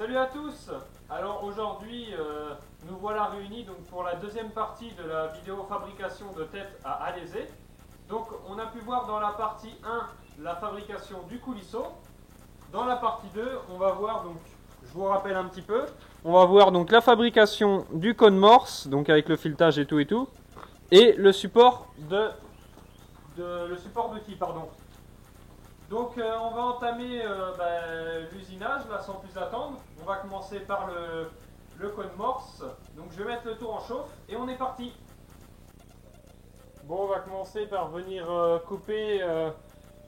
Salut à tous. Alors aujourd'hui, nous voilà réunis donc pour la deuxième partie de la vidéo fabrication de tête à alésé. Donc on a pu voir dans la partie 1 la fabrication du coulisseau. Dans la partie 2, on va voir donc, je vous rappelle un petit peu, on va voir donc la fabrication du cône morse, donc avec le filetage et tout, et le support de qui, pardon. Donc on va entamer l'usinage là sans plus attendre. On va commencer par le cône morse. Donc je vais mettre le tour en chauffe et on est parti. Bon, on va commencer par venir couper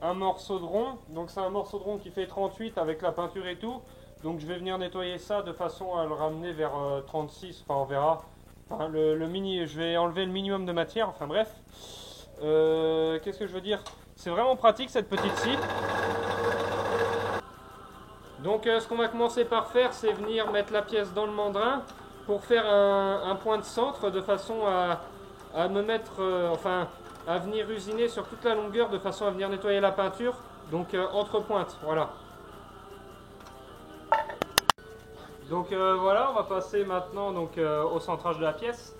un morceau de rond. Donc c'est un morceau de rond qui fait 38 avec la peinture et tout. Donc je vais venir nettoyer ça de façon à le ramener vers 36. Enfin on verra. Enfin, je vais enlever le minimum de matière. Enfin bref. Qu'est-ce que je veux dire? C'est vraiment pratique cette petite scie. Donc ce qu'on va commencer par faire, c'est venir mettre la pièce dans le mandrin pour faire un point de centre de façon à me mettre, à venir usiner sur toute la longueur de façon à venir nettoyer la peinture. Donc entre pointes, voilà. Donc voilà, on va passer maintenant donc, au centrage de la pièce.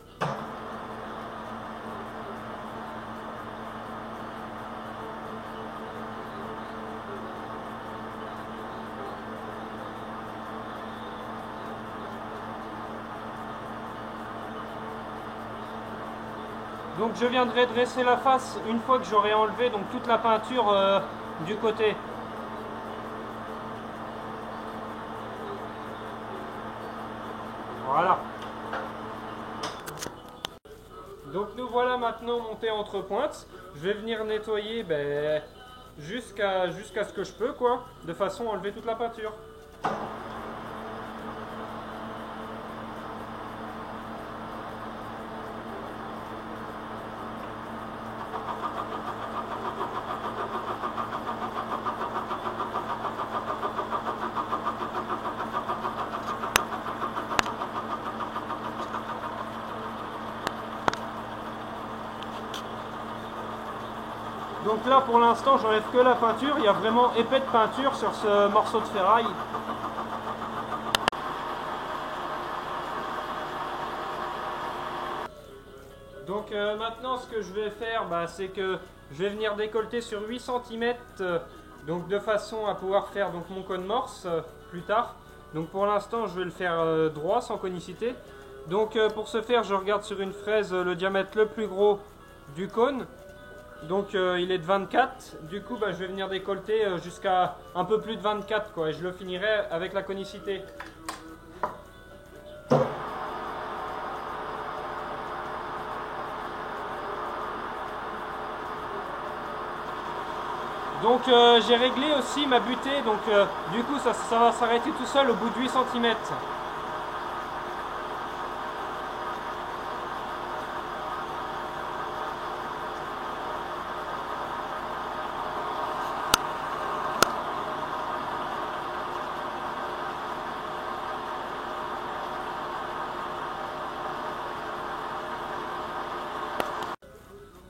Donc je viendrai dresser la face une fois que j'aurai enlevé donc toute la peinture du côté. Voilà. Donc nous voilà maintenant montés entre pointes. Je vais venir nettoyer jusqu'à ce que je peux quoi, de façon à enlever toute la peinture. Donc là pour l'instant j'enlève que la peinture, il y a vraiment épais de peinture sur ce morceau de ferraille. Donc maintenant ce que je vais faire, c'est que je vais venir décolleter sur 8 cm, donc de façon à pouvoir faire donc, mon cône morse plus tard. Donc pour l'instant je vais le faire droit, sans conicité. Donc pour ce faire je regarde sur une fraise le diamètre le plus gros du cône. Donc il est de 24, du coup je vais venir décolleter jusqu'à un peu plus de 24 quoi, et je le finirai avec la conicité. Donc j'ai réglé aussi ma butée, donc du coup ça va s'arrêter tout seul au bout de 8 cm.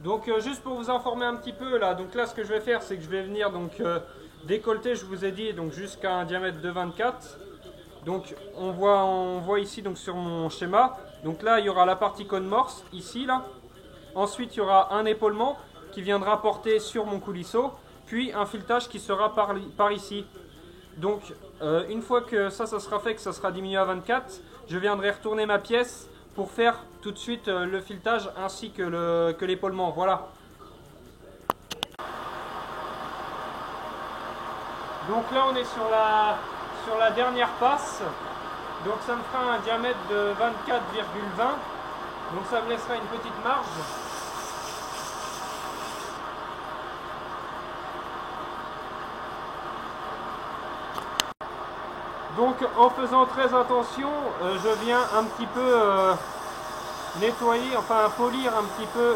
Donc juste pour vous informer un petit peu là, donc là ce que je vais faire c'est que je vais venir donc décolleter, je vous ai dit, donc jusqu'à un diamètre de 24. Donc on voit ici donc sur mon schéma, donc là il y aura la partie cône morse ici là. Ensuite il y aura un épaulement qui viendra porter sur mon coulisseau, puis un filetage qui sera par ici. Donc une fois que ça sera fait, que ça sera diminué à 24, je viendrai retourner ma pièce pour faire tout de suite le filetage ainsi que l'épaulement. Voilà. Donc là on est sur la dernière passe. Donc ça me fera un diamètre de 24,20. Donc ça me laissera une petite marge. Donc en faisant très attention, je viens un petit peu nettoyer, enfin polir un petit peu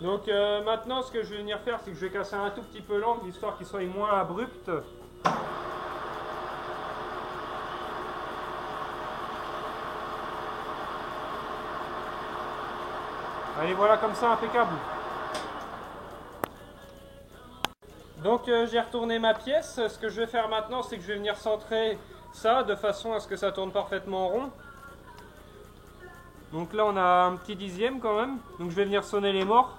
donc maintenant ce que je vais venir faire, c'est que je vais casser un tout petit peu l'angle, histoire qu'il soit moins abrupt. Allez, voilà, comme ça, impeccable. Donc j'ai retourné ma pièce. Ce que je vais faire maintenant, c'est que je vais venir centrer ça de façon à ce que ça tourne parfaitement rond. Donc là on a un petit dixième quand même. Donc je vais venir sonner les morts.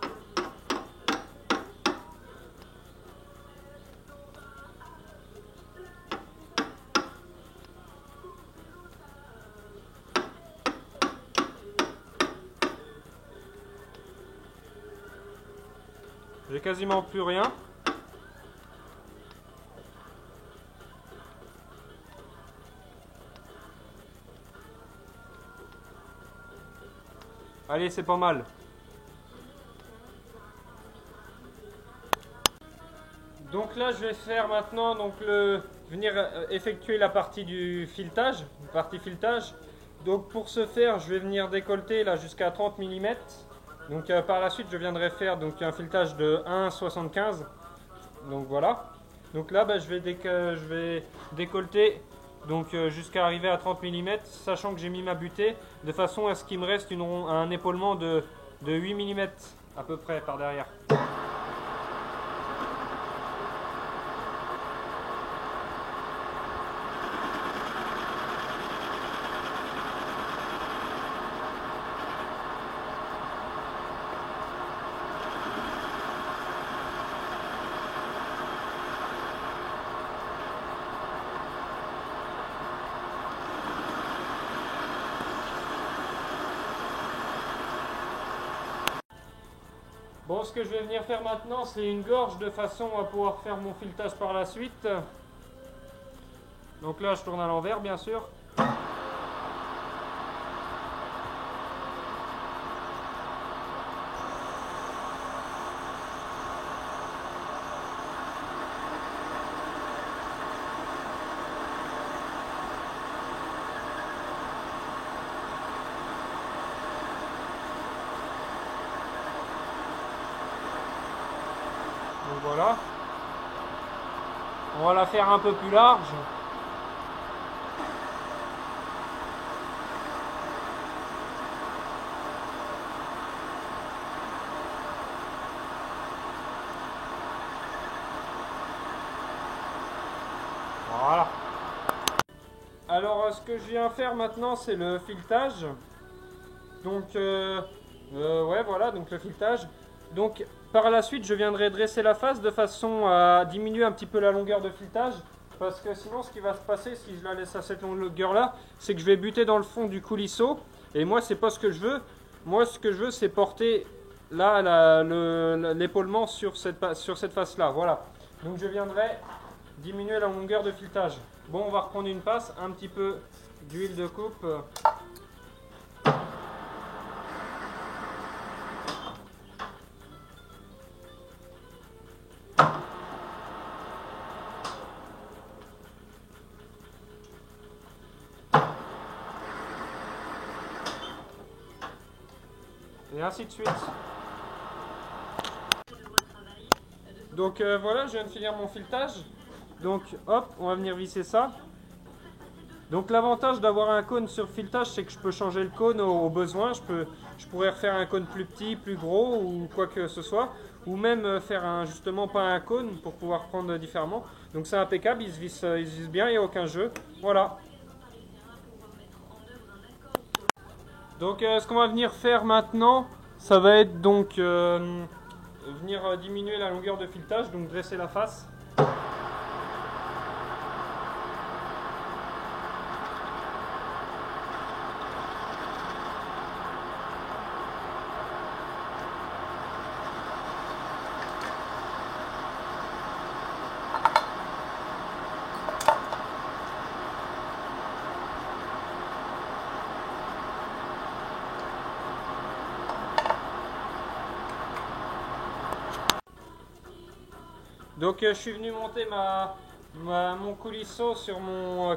J'ai quasiment plus rien. Allez, c'est pas mal. Donc là, je vais faire maintenant venir effectuer la partie du filetage, Donc pour ce faire, je vais venir décolleter là jusqu'à 30 mm. Donc par la suite, je viendrai faire donc un filetage de 1,75. Donc voilà. Donc là, je vais décolleter donc jusqu'à arriver à 30 mm, sachant que j'ai mis ma butée de façon à ce qu'il me reste un épaulement de 8 mm à peu près par derrière. Bon, ce que je vais venir faire maintenant, c'est une gorge de façon à pouvoir faire mon filetage par la suite. Donc là, je tourne à l'envers, bien sûr. Donc voilà. On va la faire un peu plus large. Voilà. Alors ce que je viens faire maintenant, c'est le filetage. Donc ouais, voilà, donc le filetage. Donc par la suite, je viendrai dresser la face de façon à diminuer un petit peu la longueur de filetage. Parce que sinon, ce qui va se passer si je la laisse à cette longueur-là, c'est que je vais buter dans le fond du coulisseau. Et moi, c'est pas ce que je veux. Moi, ce que je veux, c'est porter là l'épaulement sur cette face-là. Voilà. Donc je viendrai diminuer la longueur de filetage. Bon, on va reprendre une passe, un petit peu d'huile de coupe. Et ainsi de suite. Donc voilà, je viens de finir mon filetage. Donc hop, on va venir visser ça. Donc l'avantage d'avoir un cône sur filetage, c'est que je peux changer le cône au besoin. Je pourrais refaire un cône plus petit, plus gros ou quoi que ce soit. Ou même faire justement pas un cône pour pouvoir prendre différemment. Donc c'est impeccable, il se visse bien, il n'y a aucun jeu. Voilà. Donc ce qu'on va venir faire maintenant, ça va être donc venir diminuer la longueur de filetage, donc dresser la face. Donc je suis venu monter mon coulisseau sur mon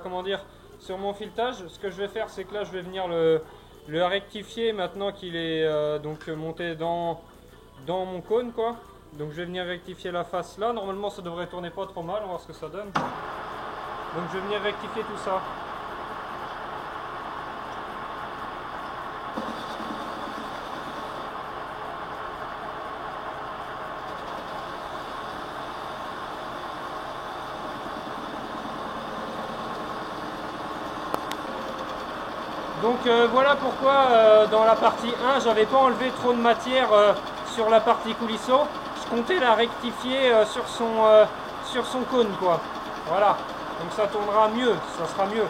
sur mon filetage. Ce que je vais faire, c'est que là je vais venir le rectifier maintenant qu'il est donc monté dans mon cône quoi. Donc je vais venir rectifier la face là. Normalement ça devrait tourner pas trop mal, on va voir ce que ça donne. Donc je vais venir rectifier tout ça. Donc voilà pourquoi dans la partie 1 j'avais pas enlevé trop de matière sur la partie coulisseau. Je comptais la rectifier sur son cône quoi. Voilà, donc ça tournera mieux, ça sera mieux.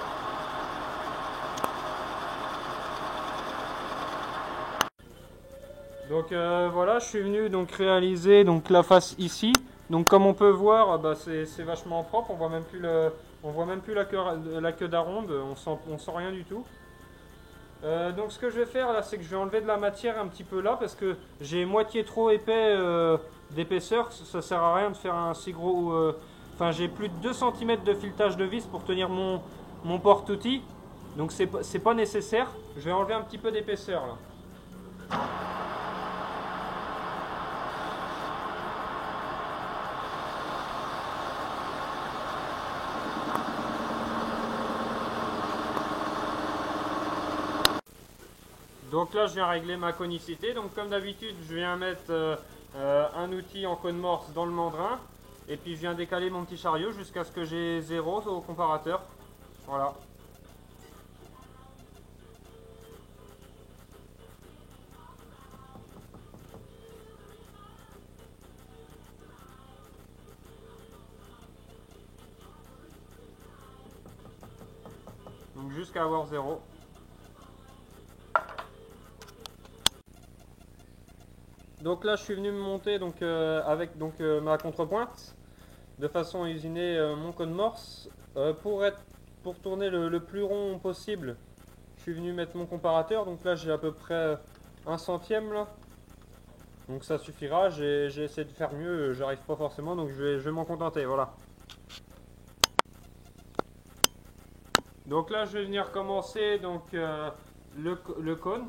Donc voilà, je suis venu donc réaliser donc la face ici. Donc comme on peut voir, bah, c'est vachement propre. On voit même plus la queue d'aronde. On sent rien du tout. Donc ce que je vais faire là, c'est que je vais enlever de la matière un petit peu là parce que j'ai moitié trop épais d'épaisseur. Ça sert à rien de faire un si gros. Enfin, j'ai plus de 2 cm de filetage de vis pour tenir mon porte-outil. Donc c'est pas nécessaire. Je vais enlever un petit peu d'épaisseur là. Donc là je viens régler ma conicité, donc comme d'habitude je viens mettre un outil en cône morse dans le mandrin et puis je viens décaler mon petit chariot jusqu'à ce que j'ai 0 au comparateur, voilà. Donc jusqu'à avoir 0. Donc là je suis venu me monter donc, avec donc, ma contrepointe de façon à usiner mon cône morse pour tourner le plus rond possible. Je suis venu mettre mon comparateur, donc là j'ai à peu près 1 centième là. Donc ça suffira, j'ai essayé de faire mieux, j'arrive pas forcément, donc je vais m'en contenter, voilà. Donc là je vais venir commencer donc, le cône.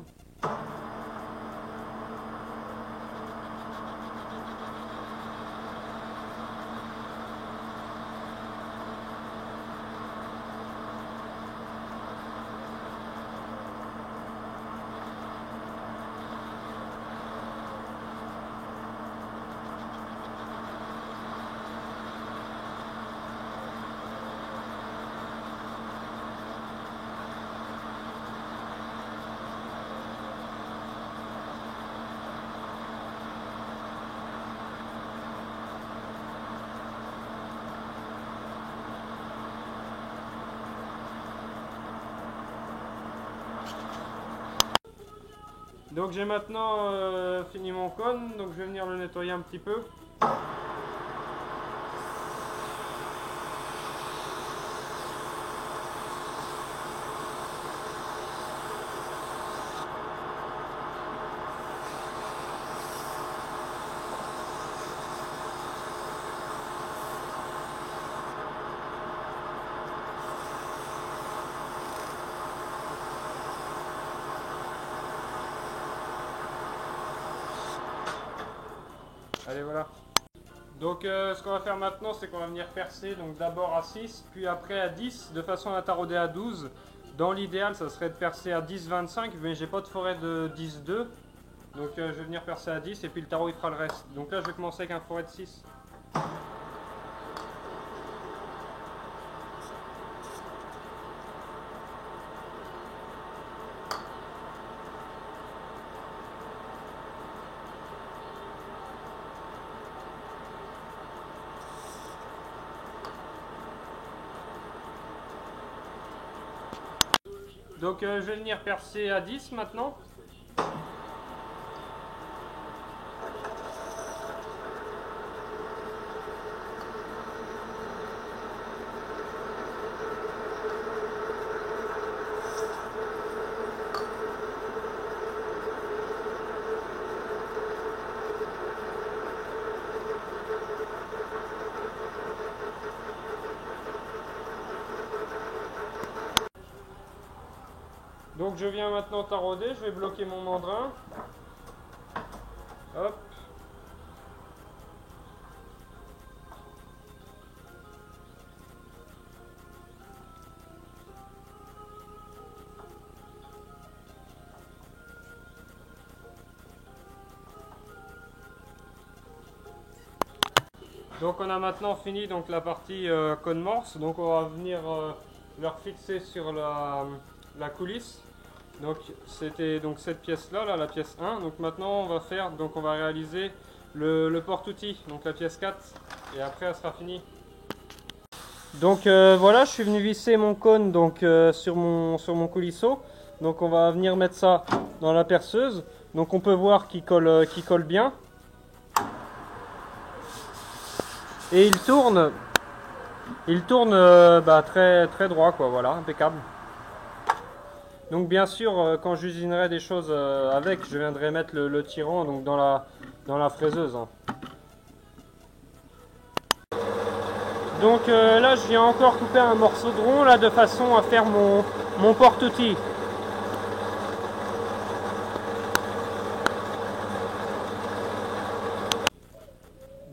Donc j'ai maintenant fini mon cône, donc je vais venir le nettoyer un petit peu. Allez voilà. Donc ce qu'on va faire maintenant, c'est qu'on va venir percer donc d'abord à 6, puis après à 10, de façon à tarauder à 12. Dans l'idéal, ça serait de percer à 10-25, mais j'ai pas de forêt de 10-2. Donc je vais venir percer à 10 et puis le tarot il fera le reste. Donc là je vais commencer avec un forêt de 6. Donc je vais venir percer à 10 maintenant. Donc je viens maintenant tarauder, je vais bloquer mon mandrin. Hop. Donc on a maintenant fini donc, la partie cône morse, donc on va venir leur fixer sur la coulisse. Donc c'était donc cette pièce là, la pièce 1. Donc maintenant on va faire, donc on va réaliser le porte-outil, donc la pièce 4, et après elle sera finie. Donc voilà, je suis venu visser mon cône donc sur mon coulisseau. Donc on va venir mettre ça dans la perceuse. Donc on peut voir qu'il colle bien. Et il tourne très très droit quoi, voilà, impeccable. Donc bien sûr, quand j'usinerai des choses avec, je viendrai mettre le tirant donc dans la fraiseuse, hein. Donc là, je viens encore couper un morceau de rond là de façon à faire mon porte-outil.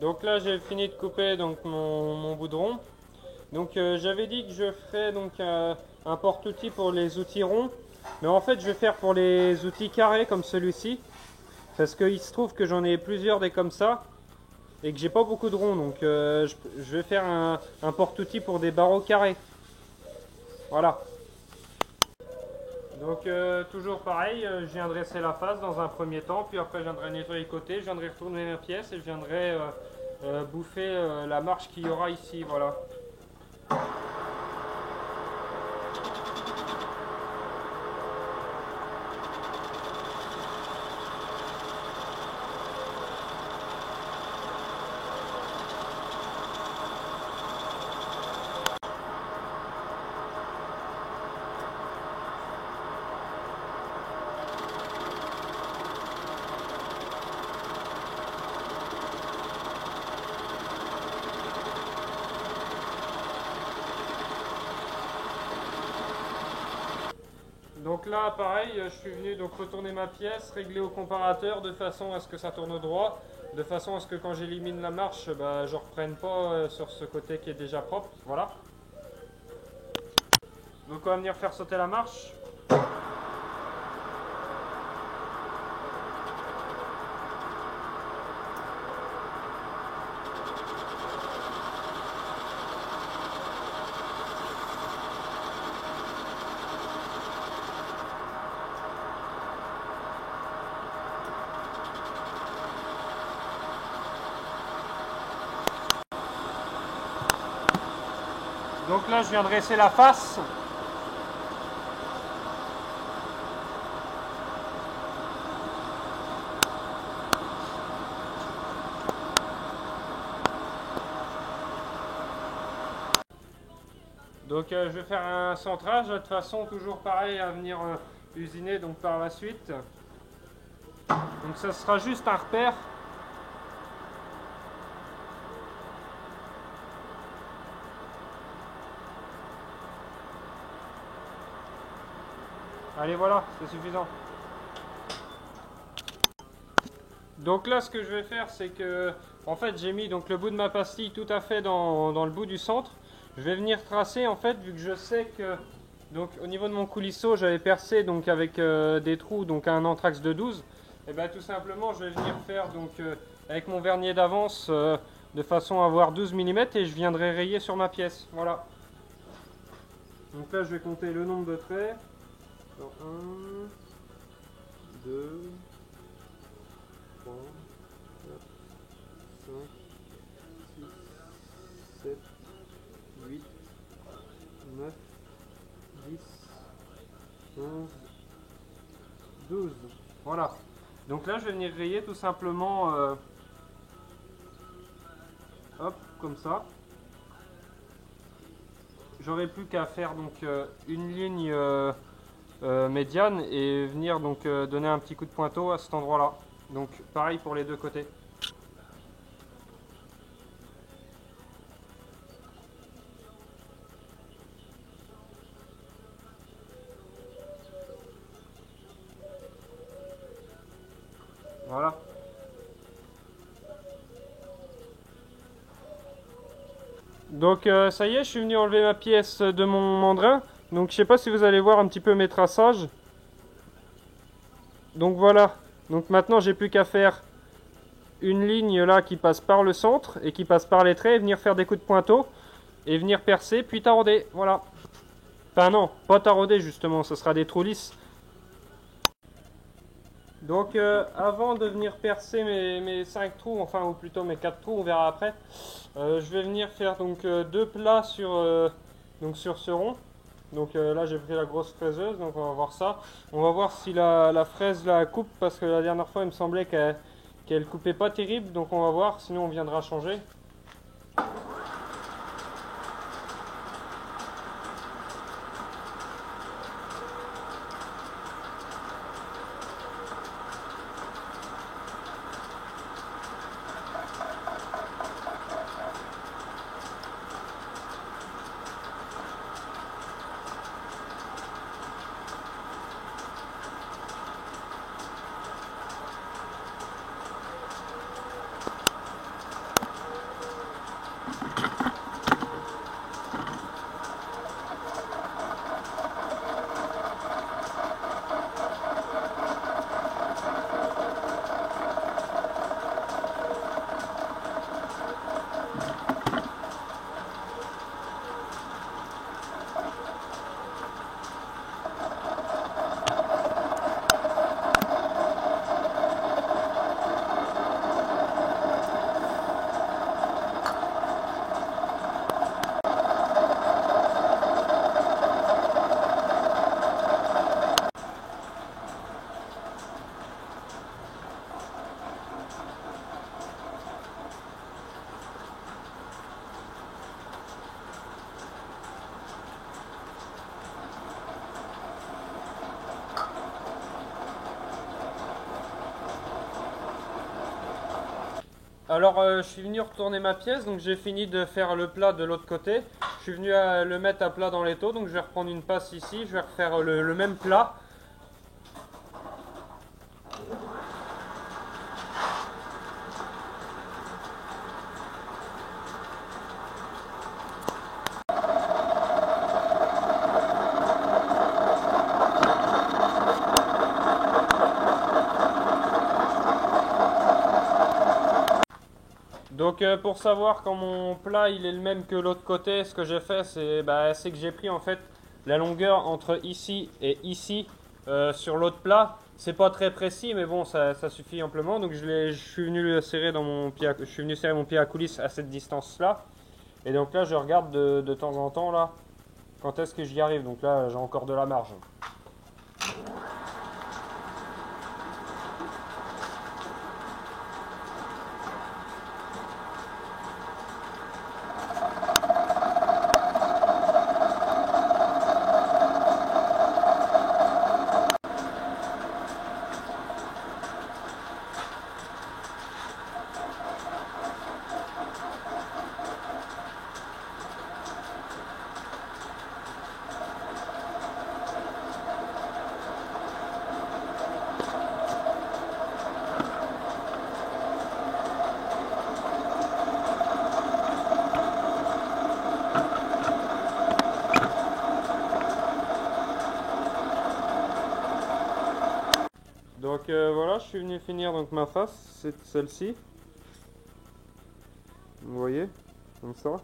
Donc là, j'ai fini de couper donc mon bout de rond. Donc j'avais dit que je ferais donc un porte-outil pour les outils ronds, mais en fait je vais faire pour les outils carrés comme celui-ci, parce qu'il se trouve que j'en ai plusieurs des comme ça et que j'ai pas beaucoup de ronds, donc je vais faire un porte-outil pour des barreaux carrés. Voilà. Donc toujours pareil, je viens dresser la face dans un premier temps, puis après je viendrai nettoyer le côté, je viendrai retourner ma pièce et je viendrai bouffer la marche qu'il y aura ici, voilà. Donc là, pareil, je suis venu donc retourner ma pièce, régler au comparateur de façon à ce que ça tourne droit, de façon à ce que quand j'élimine la marche, je ne reprenne pas sur ce côté qui est déjà propre. Voilà. Donc on va venir faire sauter la marche. Donc là, je viens dresser la face. Donc je vais faire un centrage, de toute façon toujours pareil à venir usiner donc par la suite. Donc ça sera juste un repère. Allez voilà, c'est suffisant. Donc là ce que je vais faire c'est que en fait j'ai mis donc le bout de ma pastille tout à fait dans le bout du centre. Je vais venir tracer en fait vu que je sais que donc au niveau de mon coulisseau j'avais percé donc avec des trous donc un anthrax de 12. Et bien tout simplement je vais venir faire donc avec mon vernier d'avance de façon à avoir 12 mm et je viendrai rayer sur ma pièce. Voilà. Donc là je vais compter le nombre de traits. 1, 2, 3, 4, 5, 6, 7, 8, 9, 10, 11, 12. Voilà. Donc là, je vais venir rayer tout simplement, hop, comme ça. J'aurai plus qu'à faire donc une ligne médiane et venir donc donner un petit coup de pointeau à cet endroit-là. Donc pareil pour les deux côtés. Voilà. Donc ça y est, je suis venu enlever ma pièce de mon mandrin. Donc je sais pas si vous allez voir un petit peu mes traçages. Donc voilà. Donc maintenant j'ai plus qu'à faire une ligne là qui passe par le centre et qui passe par les traits et venir faire des coups de pointeau et venir percer puis tarauder. Voilà. Enfin non, pas tarauder justement, ce sera des trous lisses. Donc avant de venir percer mes 5 trous, enfin ou plutôt mes 4 trous, on verra après, je vais venir faire donc deux plats donc sur ce rond. Donc là j'ai pris la grosse fraiseuse, donc on va voir ça. On va voir si la fraise la coupe, parce que la dernière fois il me semblait qu'elle coupait pas terrible, donc on va voir, sinon on viendra changer. Alors je suis venu retourner ma pièce, donc j'ai fini de faire le plat de l'autre côté. Je suis venu le mettre à plat dans l'étau, donc je vais reprendre une passe ici, je vais refaire le même plat. Donc pour savoir quand mon plat il est le même que l'autre côté, ce que j'ai fait c'est que j'ai pris en fait la longueur entre ici et ici sur l'autre plat. C'est pas très précis mais bon ça suffit amplement. Donc je suis venu serrer je suis venu serrer mon pied à coulisse à cette distance là. Et donc là je regarde de temps en temps là quand est-ce que j'y arrive. Donc là j'ai encore de la marge. Donc voilà, je suis venu finir donc ma face, c'est celle-ci. Vous voyez, comme ça.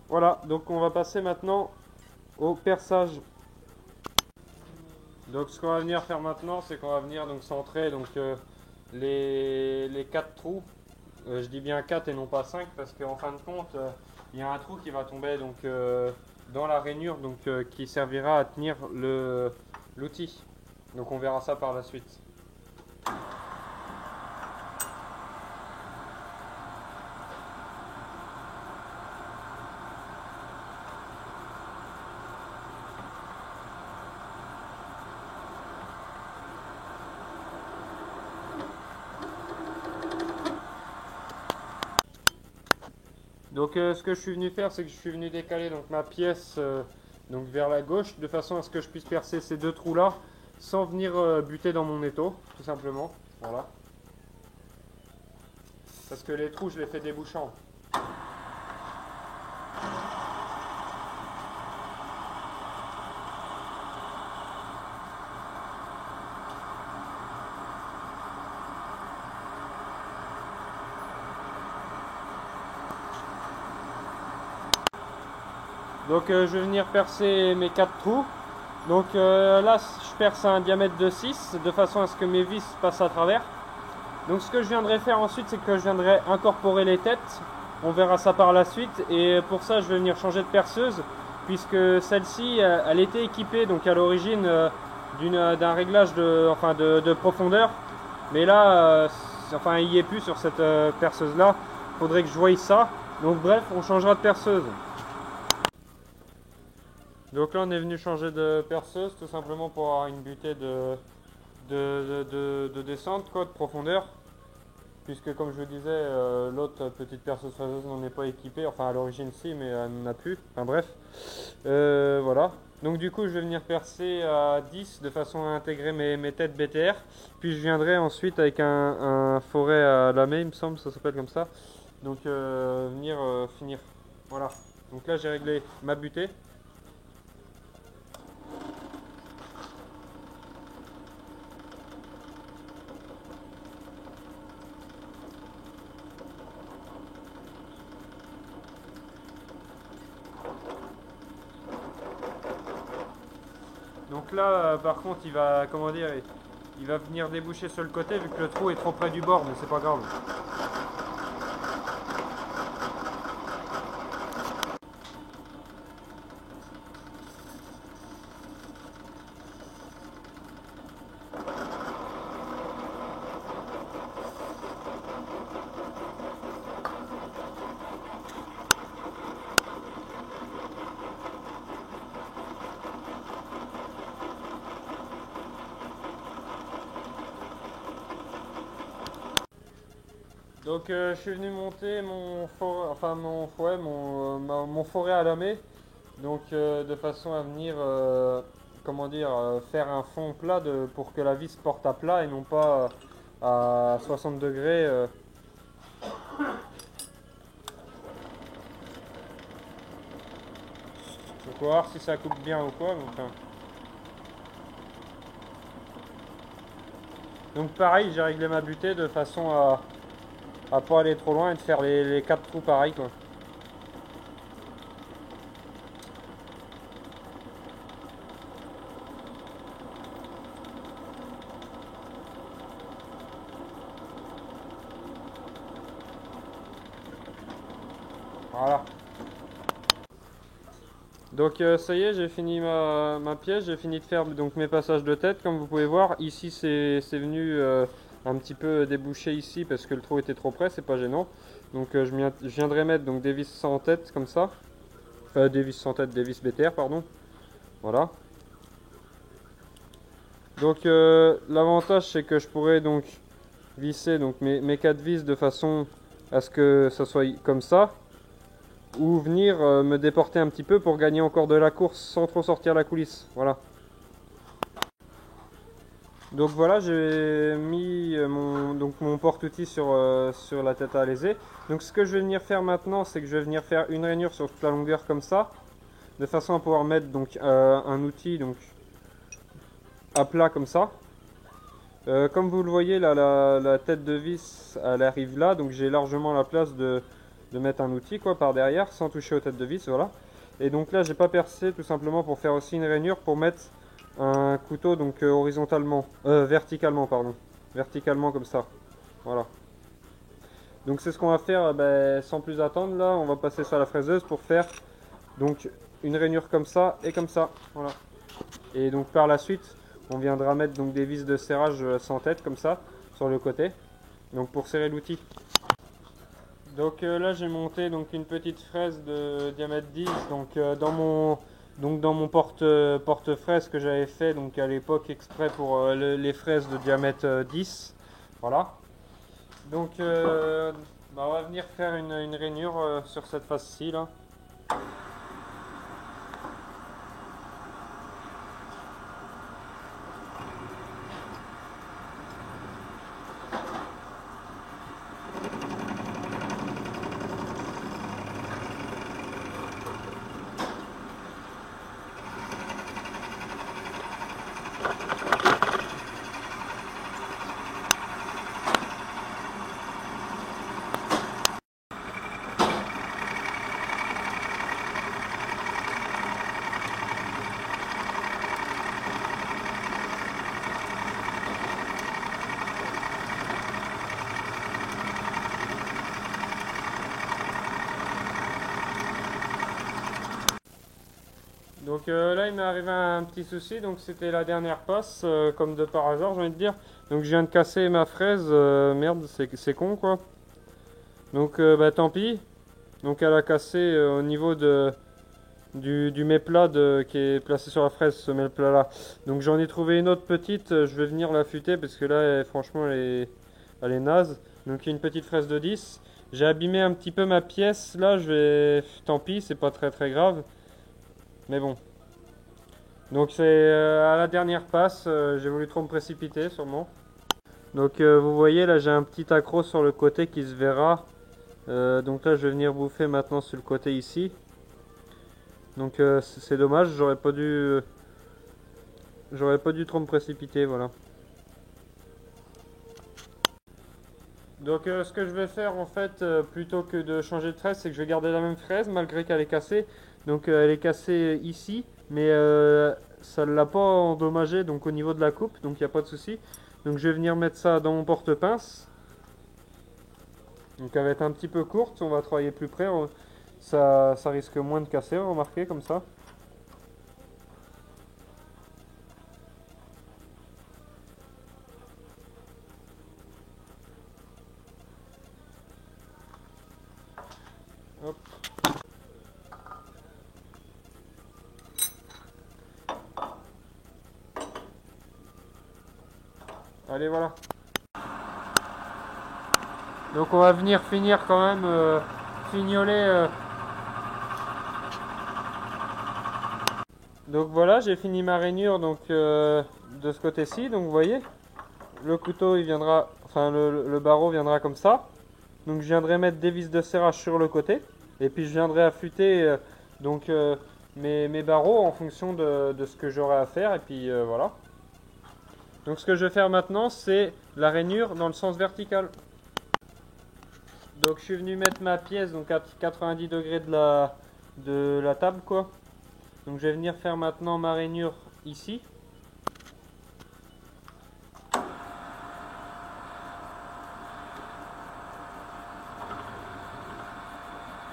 Voilà, donc on va passer maintenant au perçage. Donc ce qu'on va venir faire maintenant, c'est qu'on va venir donc centrer donc les 4 trous. Je dis bien 4 et non pas 5 parce qu'en fin de compte, il y a un trou qui va tomber donc dans la rainure donc qui servira à tenir l'outil. Donc on verra ça par la suite. Donc ce que je suis venu faire, c'est que je suis venu décaler donc ma pièce donc vers la gauche de façon à ce que je puisse percer ces deux trous là sans venir buter dans mon étau, tout simplement. Voilà. Parce que les trous, je les fais débouchants. Donc je vais venir percer mes 4 trous. Donc là je perce à un diamètre de 6 de façon à ce que mes vis passent à travers. Donc ce que je viendrai faire ensuite, c'est que je viendrai incorporer les têtes. On verra ça par la suite. Et pour ça je vais venir changer de perceuse, puisque celle-ci elle était équipée donc à l'origine d'un réglage de profondeur. Mais là il n'y est plus sur cette perceuse là. Il faudrait que je voie ça. Donc bref, on changera de perceuse. Donc là on est venu changer de perceuse tout simplement pour avoir une butée de descente, quoi, de profondeur. Puisque comme je vous disais, l'autre petite perceuse fraiseuse n'en est pas équipée, enfin à l'origine si, mais elle n'en a plus, enfin bref. Voilà. Donc du coup je vais venir percer à 10 de façon à intégrer mes têtes BTR. Puis je viendrai ensuite avec un forêt à lamer, il me semble, ça s'appelle comme ça. Donc venir finir. Voilà. Donc là j'ai réglé ma butée. Donc là, par contre, il va, comment dire, il va venir déboucher sur le côté vu que le trou est trop près du bord, mais c'est pas grave. Donc je suis venu monter mon forêt, mon forêt à lamer, donc de façon à venir, comment dire, faire un fond plat pour que la vis porte à plat et non pas à 60 degrés. Faut voir si ça coupe bien ou quoi. Donc pareil, j'ai réglé ma butée de façon à pas aller trop loin et de faire les 4 trous pareil, quoi. Voilà. Donc ça y est, j'ai fini ma pièce, j'ai fini de faire donc mes passages de tête comme vous pouvez voir. Ici c'est venu un petit peu déboucher ici parce que le trou était trop près, c'est pas gênant. Donc je viendrai mettre donc des vis sans tête comme ça. Des vis sans tête, des vis BTR pardon. Voilà. Donc l'avantage c'est que je pourrais donc visser donc mes 4 vis de façon à ce que ça soit comme ça. Ou venir me déporter un petit peu pour gagner encore de la course sans trop sortir la coulisse. Voilà. Donc voilà, j'ai mis mon porte-outil sur la tête à alésé. Donc ce que je vais venir faire maintenant, c'est que je vais venir faire une rainure sur toute la longueur comme ça, de façon à pouvoir mettre donc un outil donc à plat comme ça. Comme vous le voyez là, la tête de vis elle arrive là, donc j'ai largement la place de mettre un outil quoi par derrière sans toucher aux têtes de vis, voilà. Et donc là j'ai pas percé tout simplement pour faire aussi une rainure pour mettre un couteau donc verticalement pardon, verticalement comme ça, voilà. Donc c'est ce qu'on va faire sans plus attendre là, on va passer ça à la fraiseuse pour faire donc une rainure comme ça et comme ça, voilà. Et donc par la suite on viendra mettre donc des vis de serrage sans tête comme ça sur le côté, donc pour serrer l'outil. Donc là j'ai monté donc une petite fraise de diamètre 10 donc dans mon porte-fraise que j'avais fait donc à l'époque exprès pour les fraises de diamètre 10. Voilà. Donc on va venir faire une rainure sur cette face-ci là. Donc là il m'est arrivé un petit souci, donc c'était la dernière passe, comme de par hasard j'ai envie de dire. Donc je viens de casser ma fraise, merde c'est con quoi. Donc bah tant pis. Donc elle a cassé au niveau du mets-plat qui est placé sur la fraise, ce mets-plat là. Donc j'en ai trouvé une autre petite, je vais venir l'affûter parce que là franchement elle est naze. Donc une petite fraise de 10. J'ai abîmé un petit peu ma pièce, là je vais... Tant pis, c'est pas très grave. Mais bon. Donc c'est à la dernière passe, j'ai voulu trop me précipiter sûrement. Donc vous voyez là j'ai un petit accroc sur le côté qui se verra. Donc là je vais venir bouffer maintenant sur le côté ici. Donc c'est dommage, j'aurais pas dû trop me précipiter, voilà. Donc ce que je vais faire en fait, plutôt que de changer de fraise, c'est que je vais garder la même fraise malgré qu'elle est cassée. Donc elle est cassée ici, mais ça ne l'a pas endommagée donc au niveau de la coupe, donc il n'y a pas de souci. Donc je vais venir mettre ça dans mon porte-pince. Donc elle va être un petit peu courte, on va travailler plus près, ça risque moins de casser, remarquez comme ça. Hop. Allez voilà. Donc on va venir finir quand même, fignoler. Donc voilà, j'ai fini ma rainure donc, de ce côté-ci. Donc vous voyez, le couteau il viendra, enfin le barreau viendra comme ça. Donc je viendrai mettre des vis de serrage sur le côté. Et puis je viendrai affûter donc, mes barreaux en fonction de ce que j'aurai à faire. Et puis voilà. Donc ce que je vais faire maintenant, c'est la rainure dans le sens vertical. Donc je suis venu mettre ma pièce donc à 90 degrés de la table quoi. Donc je vais venir faire maintenant ma rainure ici.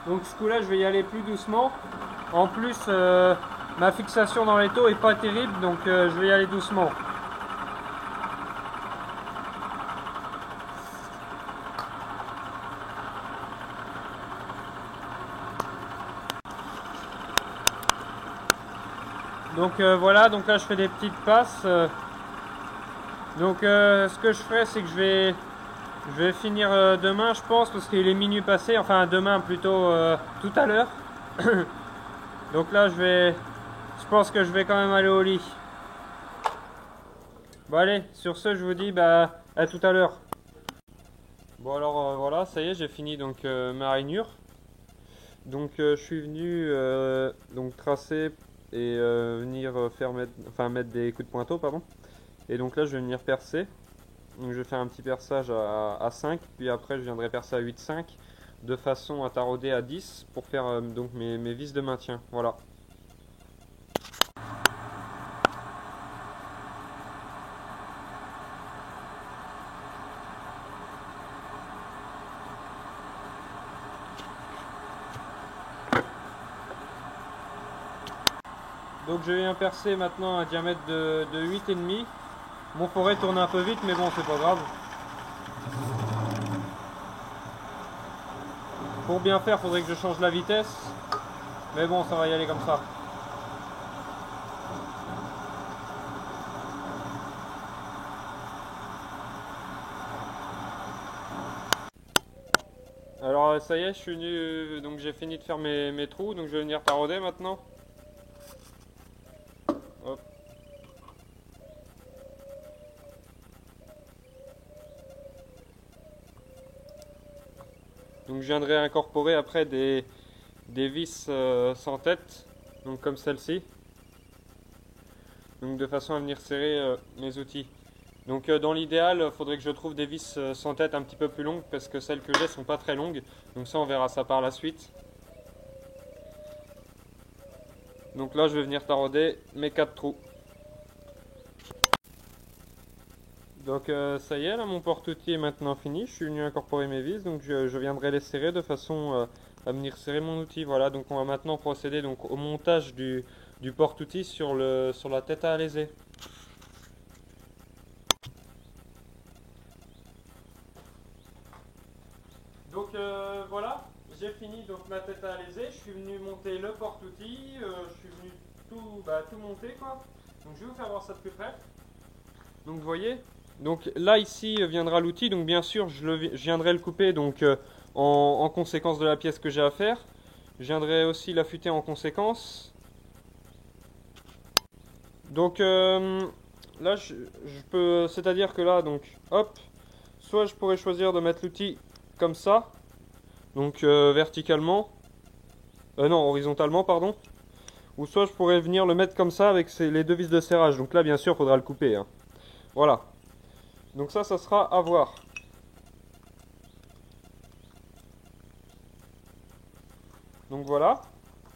Donc ce coup là je vais y aller plus doucement. En plus ma fixation dans l'étau est pas terrible donc je vais y aller doucement. Donc voilà, donc là je fais des petites passes. Donc ce que je ferai c'est que je vais finir demain je pense parce qu'il est minuit passé, enfin demain plutôt tout à l'heure. Donc là je pense que je vais quand même aller au lit. Bon allez, sur ce je vous dis bah à tout à l'heure. Bon alors voilà, ça y est j'ai fini donc ma rainure. Donc je suis venu donc tracer et venir mettre des coups de pointeau pardon. Et donc là je vais venir percer. Donc je vais faire un petit perçage à 5, puis après je viendrai percer à 8,5 de façon à tarauder à 10 pour faire donc mes vis de maintien. Voilà. Donc je viens percer maintenant un diamètre de 8,5. Mon forêt tourne un peu vite mais bon c'est pas grave. Pour bien faire faudrait que je change la vitesse. Mais bon ça va y aller comme ça. Alors ça y est je suis venu, donc j'ai fini de faire mes trous. Donc je vais venir tarauder maintenant. Hop. Donc je viendrai incorporer après des vis sans tête, donc comme celle-ci. Donc de façon à venir serrer mes outils. Donc dans l'idéal, il faudrait que je trouve des vis sans tête un petit peu plus longues parce que celles que j'ai sont pas très longues. Donc ça on verra ça par la suite. Donc là je vais venir tarauder mes 4 trous. Donc ça y est, là mon porte-outil est maintenant fini, je suis venu incorporer mes vis, donc je viendrai les serrer de façon à venir serrer mon outil. Voilà, donc on va maintenant procéder donc au montage du porte-outil sur la tête à alaiser. Donc voilà, j'ai fini donc ma tête à alaiser, je suis venu monter le porte-outil, je suis venu tout monter quoi. Donc je vais vous faire voir ça de plus près. Donc vous voyez, donc là ici viendra l'outil, donc bien sûr je viendrai le couper donc en conséquence de la pièce que j'ai à faire. Je viendrai aussi l'affûter en conséquence. Donc là je peux, c'est-à-dire que là donc hop, soit je pourrais choisir de mettre l'outil comme ça, donc verticalement, non horizontalement pardon, ou soit je pourrais venir le mettre comme ça avec les deux vis de serrage. Donc là bien sûr il faudra le couper, hein. Voilà, donc ça sera à voir. Donc voilà,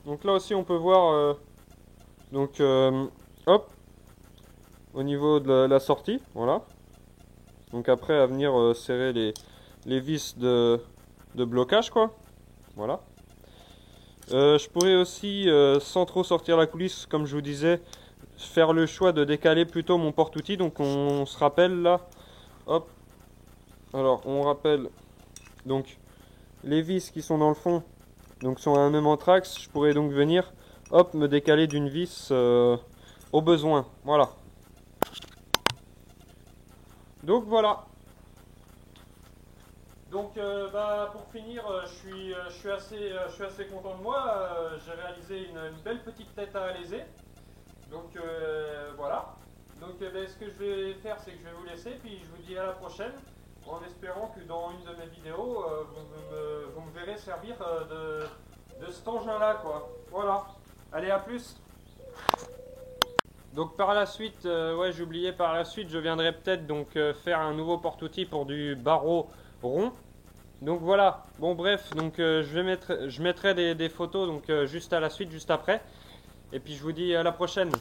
donc là aussi on peut voir donc hop, au niveau de la sortie, voilà. Donc après à venir serrer les vis de blocage quoi, voilà. Je pourrais aussi, sans trop sortir la coulisse, comme je vous disais, faire le choix de décaler plutôt mon porte-outil. Donc on se rappelle là, hop, alors on rappelle donc les vis qui sont dans le fond, donc sont à un même anthrax. Je pourrais donc venir, hop, me décaler d'une vis au besoin, voilà. Donc voilà. Donc pour finir, je suis assez content de moi. J'ai réalisé une belle petite tête à alaiser. Donc voilà. Donc ce que je vais faire, c'est que je vais vous laisser, puis je vous dis à la prochaine, en espérant que dans une de mes vidéos, vous me verrez servir de cet engin-là, quoi. Voilà. Allez, à plus. Donc par la suite, ouais, j'ai oublié, par la suite, je viendrai peut-être donc faire un nouveau porte-outil pour du barreau rond. Donc voilà, bon bref, donc je mettrai des photos donc juste à la suite, juste après. Et puis je vous dis à la prochaine.